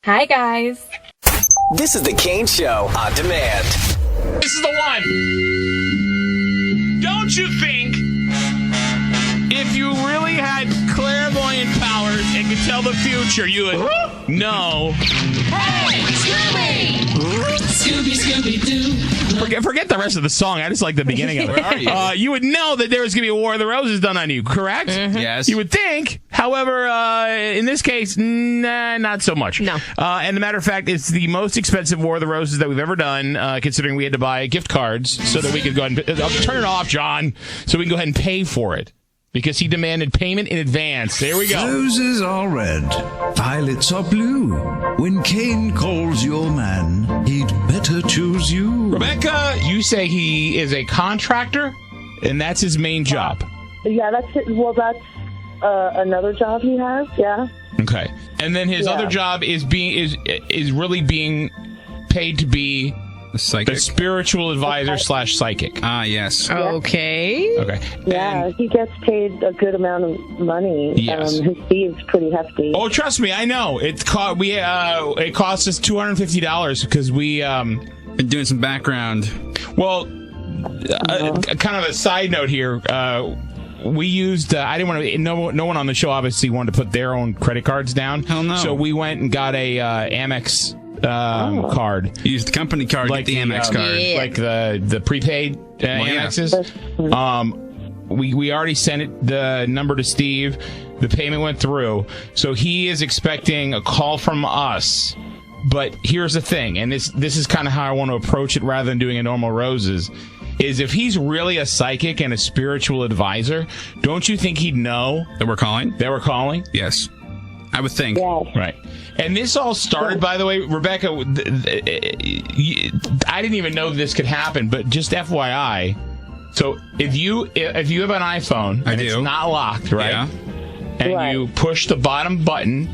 Hi, guys. This is the Kane Show on demand. This is the one. Don't you think if you really had clairvoyant powers and could tell the future, you would know? Hey, Scooby! Scooby-Doo. Forget the rest of the song. I just like the beginning of it. Where are you? You would know that there was going to be a War of the Roses done on you, correct? Mm-hmm. Yes. You would think. However, in this case, not so much. No. And a matter of fact, it's the most expensive War of the Roses that we've ever done, considering we had to buy gift cards so that we could go ahead and... turn it off, John, so we can go ahead and pay for it. Because he demanded payment in advance. There we go. Roses are red, violets are blue. When Cain calls your man, he'd better choose you. Rebecca, you say he is a contractor, and that's his main job. Yeah, that's it. Well, that's another job he has. Yeah. Okay, and then his other job is really being paid to be Psychic. the spiritual advisor / psychic. Ah, yes. Okay. Okay. Yeah, And- he gets paid a good amount of money. Yes. His fee's pretty hefty. oh, trust me, I know. It cost us $250 because we Been doing some background. well, kind of a side note here. We used. I didn't want to. No one on the show obviously wanted to put their own credit cards down. Hell no. So we went and got a Amex card. Use the company card, Like get the Amex card. Yeah. like the prepaid yeah. Amexes. We already sent it the number to Steve. The payment went through, so he is expecting a call from us. But here's the thing, and this is kind of how I want to approach it, rather than doing a normal roses. Is if he's really a psychic and a spiritual advisor, don't you think he'd know That we're calling? that we're calling? Yes. I would think. Yeah. Right. And this all started, by the way, Rebecca, I didn't even know this could happen, but just FYI. So if you have an iPhone and it's not locked, right? Yeah. And Right. you push the bottom button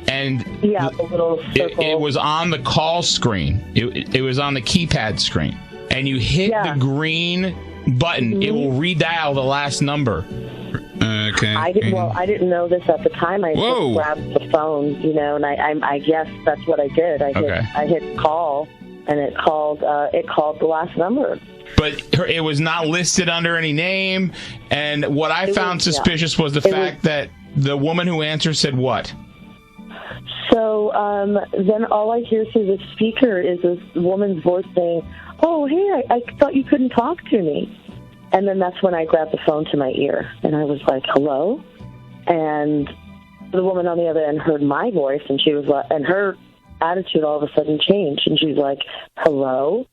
and Yeah, the little circle. it was on the call screen. It was on the keypad screen. And you hit the green button, it will redial the last number. Okay. I didn't know this at the time. I Whoa. just grabbed the phone, and I guess that's what I did. I hit call, and it called the last number. But it was not listed under any name. And what I found suspicious was the fact that the woman who answered said what? So then all I hear through the speaker is this woman's voice saying, "Oh, hey, I thought you couldn't talk to me." And then that's when I grabbed the phone to my ear, and I was like, "Hello?" And the woman on the other end heard my voice, and she was like, and her attitude all of a sudden changed, and she's like, "Hello?"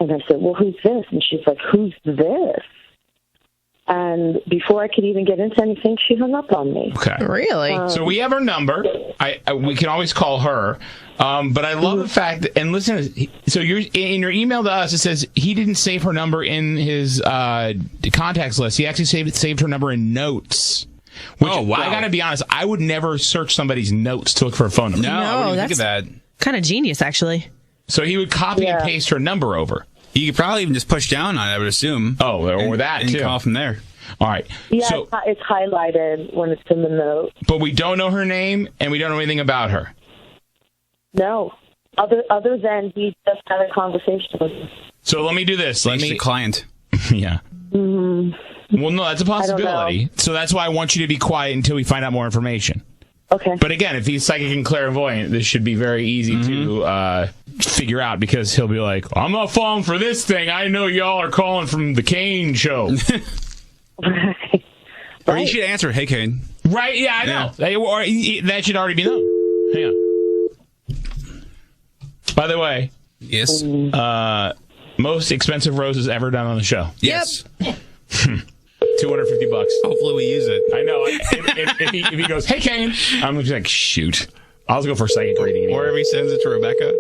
And I said, "Well, who's this?" And she's like, "Who's this?" And before I could even get into anything, she hung up on me. Okay. Really? So we have her number. We can always call her. But I love the fact that, and listen, so in your email to us, it says he didn't save her number in his contacts list. He actually saved her number in notes. Which, Oh, wow. I got to be honest, I would never search somebody's notes to look for a phone number. No, I wouldn't even think of that. Kind of genius, actually. So he would copy and paste her number over. You could probably even just push down on it, I would assume. Oh, or that, and too. call from there. All right. Yeah, So, it's highlighted when it's in the note. but we don't know her name, and we don't know anything about her. No. Other than he just had a conversation with me. So let me do this. Thanks to the client. Yeah. Well, no, that's a possibility. So that's why I want you to be quiet until we find out more information. Okay. But again, if he's psychic and clairvoyant, this should be very easy to figure out, because he'll be like, "I'm not falling for this thing. I know y'all are calling from the Kane Show." Right. Or you should answer, "Hey, Kane." Right? Yeah, I know. That should already be known. Hang on. By the way, Yes. most expensive roses ever done on the show. Yes. $250. Hopefully we use it. I know. If he goes, "Hey, Kane," I'm just like, shoot. I'll just go for a psychic reading. Anyway. Or if he sends it to Rebecca.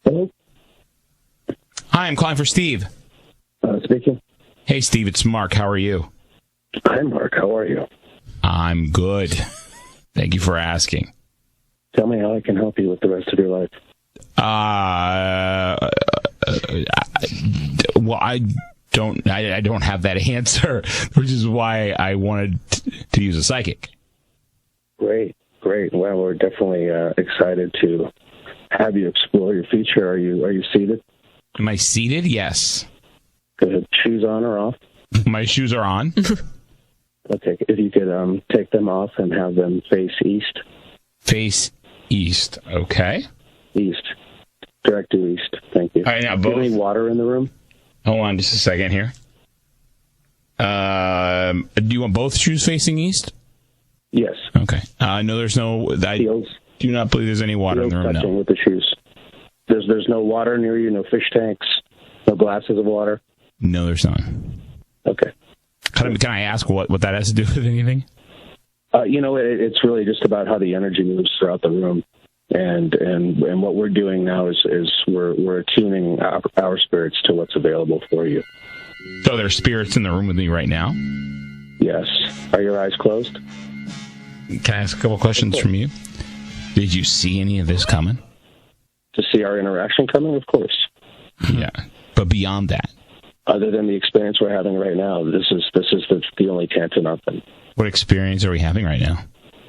Hello? Hi, I'm calling for Steve. Speaking. Hey, Steve, it's Mark. How are you? Hi, Mark. How are you? I'm good. Thank you for asking. Tell me how I can help you with the rest of your life. Well, I don't have that answer, which is why I wanted to use a psychic. Great. Well, we're definitely excited to have you explore your future. Are you seated? Am I seated? Yes. Good. Shoes on or off? My shoes are on. Okay. If you could take them off and have them face east. Face east. Okay. East. Direct to east. Thank you. All right, now Do you have both. any water in the room? Hold on just a second here. Do you want both shoes facing east? Yes. Okay. No, there's no... I Heels. do not believe there's any water in Heels the room, touching no. with the shoes. There's no water near you, no fish tanks, no glasses of water? No, there's not. Okay. Can I ask what that has to do with anything? It's really just about how the energy moves throughout the room. And what we're doing now is we're attuning our spirits to what's available for you. So there's spirits in the room with me right now? Yes. Are your eyes closed? Can I ask a couple questions from you? Did you see any of this coming? To see our interaction coming, of course. Yeah. But beyond that? Other than the experience we're having right now, this is the only chance to nothing. What experience are we having right now?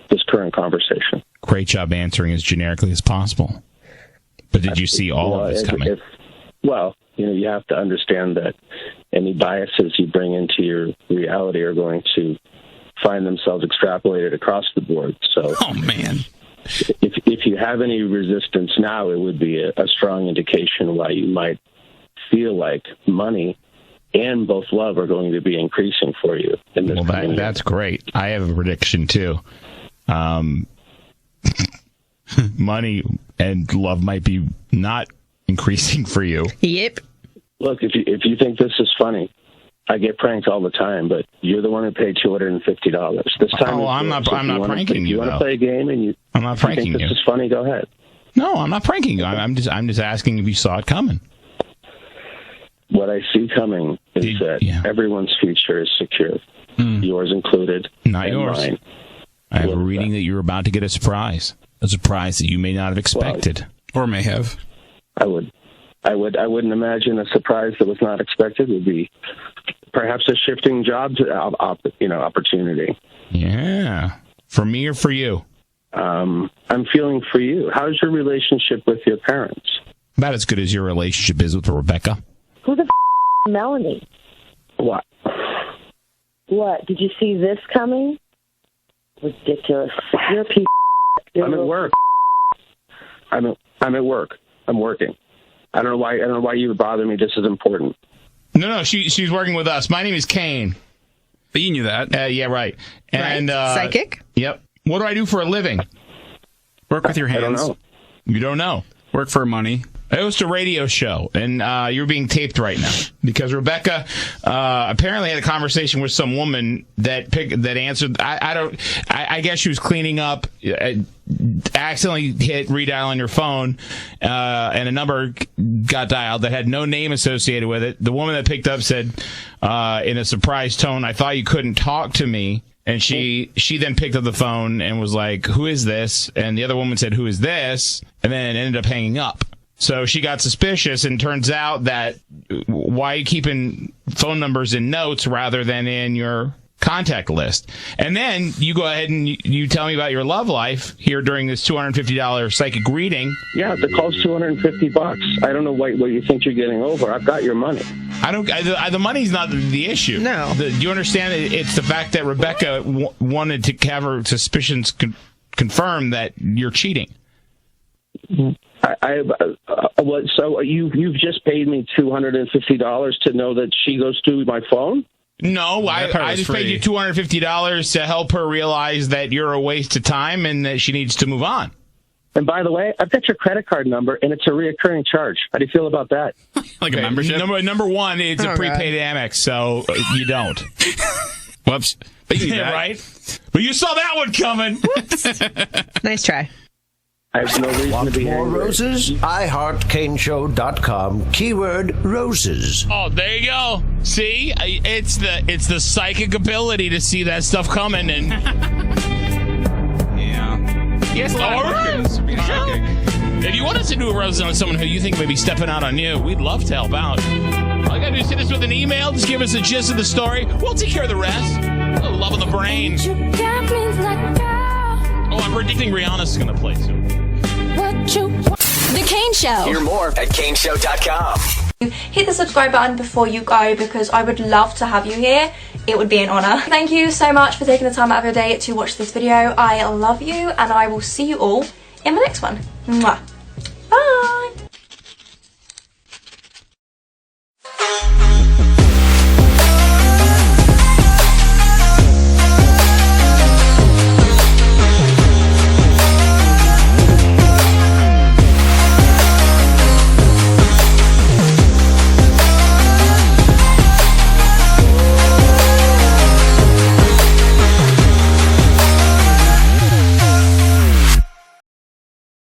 This current conversation. Great job answering as generically as possible. But did you see all of this coming? You have to understand that any biases you bring into your reality are going to find themselves extrapolated across the board. So, Oh, man. if you have any resistance now, it would be a strong indication why you might feel like money and both love are going to be increasing for you in this coming year. That's great. I have a prediction, too. Money and love might be not increasing for you. Yep. Look, if you think this is funny, I get pranked all the time, but you're the one who paid $250. This time, I'm not pranking you. You want to play a game, and I'm not pranking you. Think this is funny? Go ahead. No, I'm not pranking you. I'm just asking if you saw it coming. What I see coming is that everyone's future is secure, yours included. Not and yours. Mine. I have a reading that you're about to get a surprise that you may not have expected, or may have. I wouldn't imagine a surprise that was not expected would be perhaps a shifting job opportunity. Yeah, for me or for you? I'm feeling for you. How's your relationship with your parents? About as good as your relationship is with Rebecca. Who the Melanie? What? What? Did you see this coming? Ridiculous. You're a piece of I'm at work. I'm at work. I'm working. I don't know why you would bother me. This is important. No, she's working with us. My name is Kane. But you knew that. Yeah, right. And Psychic? Yep. What do I do for a living? Work with your hands. I don't know. You don't know. Work for money. I host a radio show, and you're being taped right now because Rebecca apparently had a conversation with some woman that answered. I guess she was cleaning up, accidentally hit redial on your phone, and a number got dialed that had no name associated with it. The woman that picked up said, in a surprised tone, "I thought you couldn't talk to me." And she then picked up the phone and was like, "Who is this?" And the other woman said, "Who is this?" And then ended up hanging up. So she got suspicious, and turns out that why are you keeping phone numbers in notes rather than in your contact list? And then you go ahead and you tell me about your love life here during this $250 psychic reading. Yeah, the call's $250. I don't know what you think you're getting over. I've got your money. The money's not the issue. No. Do you understand? It's the fact that Rebecca wanted to have her suspicions confirmed that you're cheating. So you've just paid me $250 to know that she goes through my phone? No, I just paid you $250 to help her realize that you're a waste of time and that she needs to move on. And by the way, I've got your credit card number, and it's a reoccurring charge. How do you feel about that? Like a membership? Number one, it's a prepaid Amex, so you don't. Whoops. But you knew that. Right? But you saw that one coming. Nice try. I have no reason to be More angry. roses? iHeartCaneShow.com. Keyword roses. Oh, there you go. See, it's the psychic ability to see that stuff coming and. Yeah. Yes, Lord. If you want us to do a rose on someone who you think may be stepping out on you, we'd love to help out. All you you gotta do is hit us with an email. Just give us the gist of the story. We'll take care of the rest. Oh, love on the brain. Oh, I'm predicting Rihanna's gonna play soon. The Kane Show. Hear more at kaneshow.com. Hit the subscribe button before you go because I would love to have you here. It would be an honour. Thank you so much for taking the time out of your day to watch this video. I love you and I will see you all in the next one. Mwah. Bye.